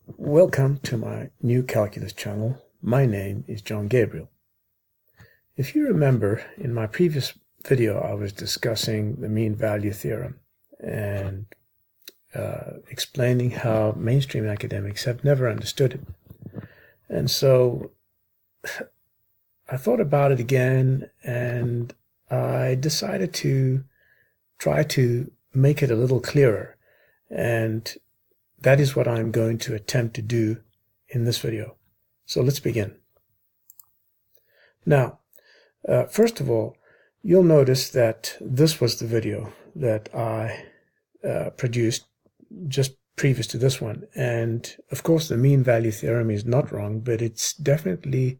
Welcome to my new calculus channel. My name is John Gabriel. If you remember, in my previous video I was discussing the mean value theorem and explaining how mainstream academics have never understood it. And so I thought about it again and I decided to try to make it a little clearer, and that is what I'm going to attempt to do in this video. So let's begin. Now, first of all, you'll notice that this was the video that I produced just previous to this one. And of course, the mean value theorem is not wrong, but it's definitely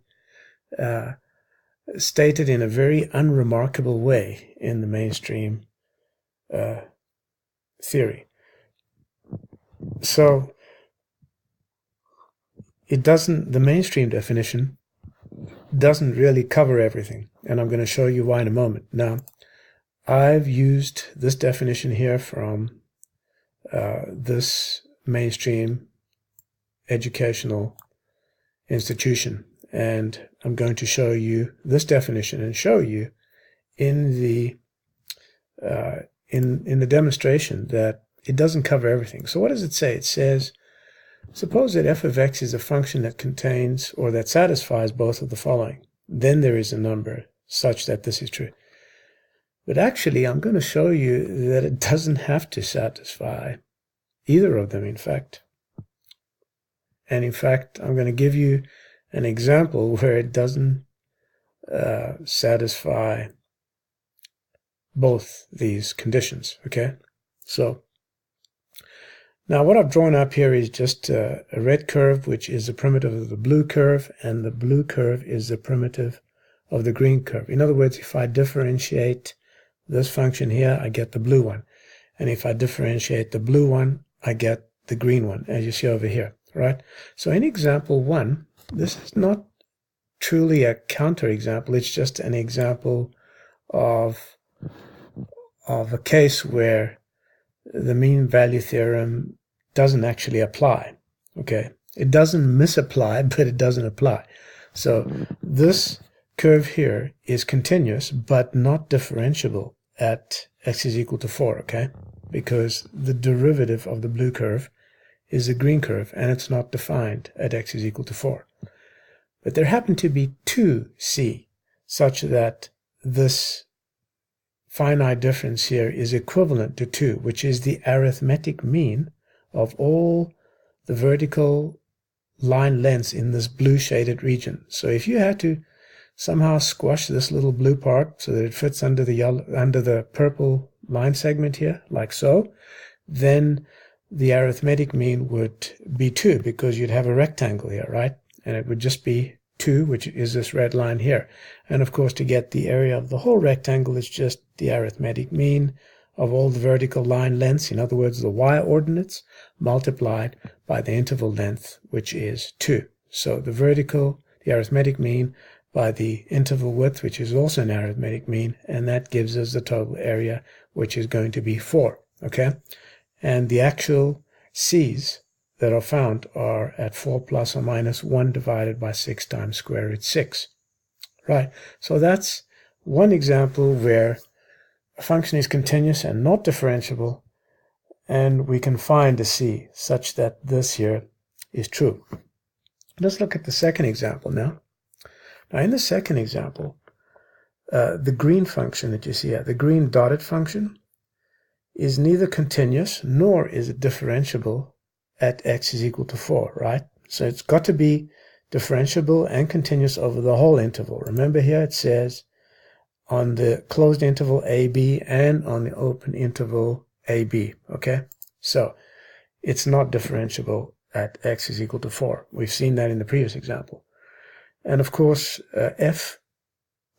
stated in a very unremarkable way in the mainstream theory. So the mainstream definition doesn't really cover everything, and I'm going to show you why in a moment. Now, I've used this definition here from this mainstream educational institution, and I'm going to show you this definition and show you in the demonstration that it doesn't cover everything. So what does it say? It says, suppose that f of x is a function that contains or that satisfies both of the following. Then there is a number such that this is true. But actually, I'm going to show you that it doesn't have to satisfy either of them, in fact. And in fact, I'm going to give you an example where it doesn't satisfy both these conditions, okay? So now what I've drawn up here is just a red curve, which is the primitive of the blue curve, and the blue curve is the primitive of the green curve. In other words, if I differentiate this function here, I get the blue one. And if I differentiate the blue one, I get the green one, as you see over here, right? So in example 1, this is not truly a counterexample. It's just an example of a case where the mean value theorem doesn't actually apply. Okay, it doesn't misapply, but it doesn't apply. So this curve here is continuous but not differentiable at x is equal to 4, okay, because the derivative of the blue curve is the green curve, and it's not defined at x is equal to 4. But there happen to be two c such that this finite difference here is equivalent to 2, which is the arithmetic mean of all the vertical line lengths in this blue shaded region. So if you had to somehow squash this little blue part so that it fits under the purple line segment here, like so, then the arithmetic mean would be 2, because you'd have a rectangle here, right? And it would just be 2, which is this red line here. And of course, to get the area of the whole rectangle, it's just the arithmetic mean of all the vertical line lengths, in other words, the y-ordinates, multiplied by the interval length, which is 2. So the arithmetic mean by the interval width, which is also an arithmetic mean, and that gives us the total area, which is going to be 4, okay? And the actual c's that are found are at 4 plus or minus 1 divided by 6 times square root 6. Right, so that's one example where a function is continuous and not differentiable, and we can find a c such that this here is true. Let's look at the second example now. Now in the second example, the green function that you see here, the green dotted function, is neither continuous nor is it differentiable at x is equal to 4, right? So it's got to be differentiable and continuous over the whole interval. Remember here it says on the closed interval AB and on the open interval AB, okay? So it's not differentiable at x is equal to 4. We've seen that in the previous example. And of course, f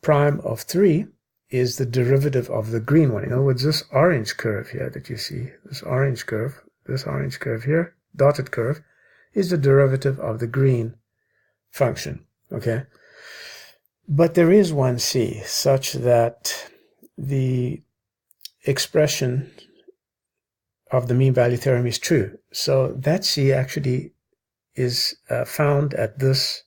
prime of 3 is the derivative of the green one. In other words, this orange curve here that you see, this orange curve here, dotted curve, is the derivative of the green function, okay? But there is one c such that the expression of the mean value theorem is true. So that c actually is found at this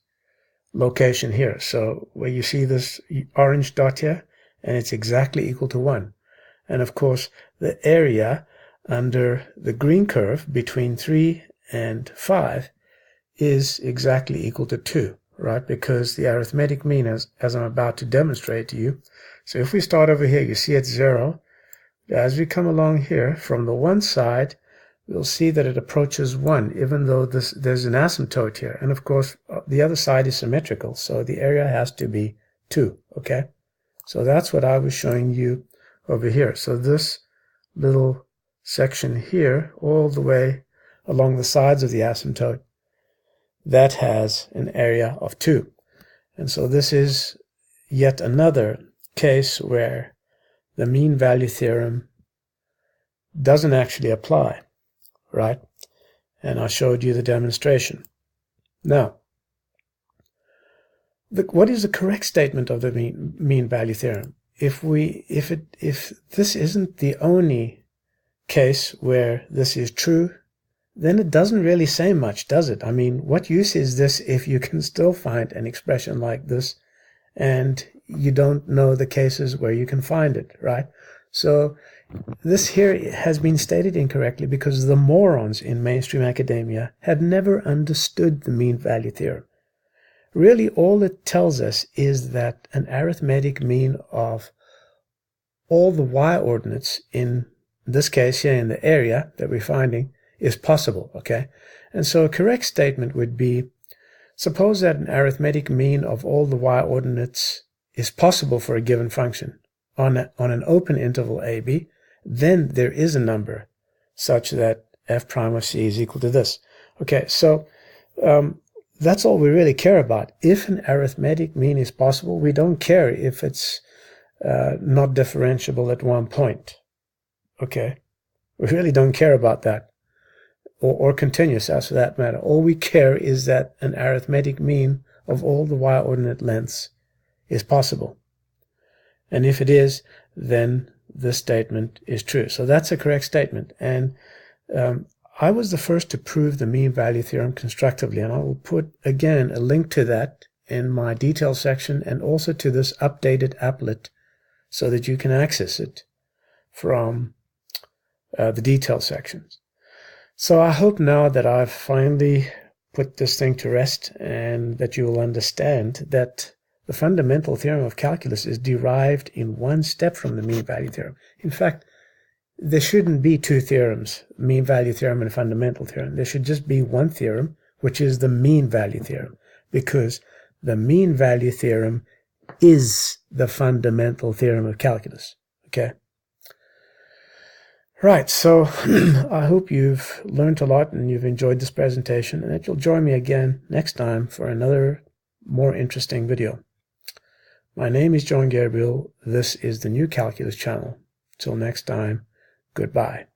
location here. So where you see this orange dot here, and it's exactly equal to 1. And of course, the area under the green curve between 3 and 5 is exactly equal to 2, right? Because the arithmetic mean, as I'm about to demonstrate to you. So if we start over here, you see it's 0. As we come along here, from the one side, we'll see that it approaches 1, even though there's an asymptote here. And of course, the other side is symmetrical, so the area has to be 2, okay? So that's what I was showing you over here. So this little section here, all the way along the sides of the asymptote, that has an area of 2. And so this is yet another case where the mean value theorem doesn't actually apply, right? And I showed you the demonstration. Now, what is the correct statement of the mean value theorem? If this isn't the only case where this is true, then it doesn't really say much, does it? I mean, what use is this if you can still find an expression like this and you don't know the cases where you can find it, right? So this here has been stated incorrectly because the morons in mainstream academia had never understood the mean value theorem. Really, all it tells us is that an arithmetic mean of all the y-ordinates, in this case here in the area that we're finding, is possible, okay? And so a correct statement would be, suppose that an arithmetic mean of all the y-ordinates is possible for a given function on an open interval AB, then there is a number such that f prime of c is equal to this. Okay, so that's all we really care about. If an arithmetic mean is possible, we don't care if it's not differentiable at one point. Okay, we really don't care about that, or continuous as for that matter. All we care is that an arithmetic mean of all the y-ordinate lengths is possible. And if it is, then this statement is true. So that's a correct statement. And I was the first to prove the mean value theorem constructively, and I will put, again, a link to that in my detail section and also to this updated applet so that you can access it from the detail sections. So I hope now that I've finally put this thing to rest and that you will understand that the fundamental theorem of calculus is derived in one step from the mean value theorem. In fact, there shouldn't be two theorems, mean value theorem and fundamental theorem. There should just be one theorem, which is the mean value theorem, because the mean value theorem is the fundamental theorem of calculus. Okay? Right, so I hope you've learned a lot and you've enjoyed this presentation, and that you'll join me again next time for another more interesting video. My name is John Gabriel. This is the New Calculus channel. Till next time, goodbye.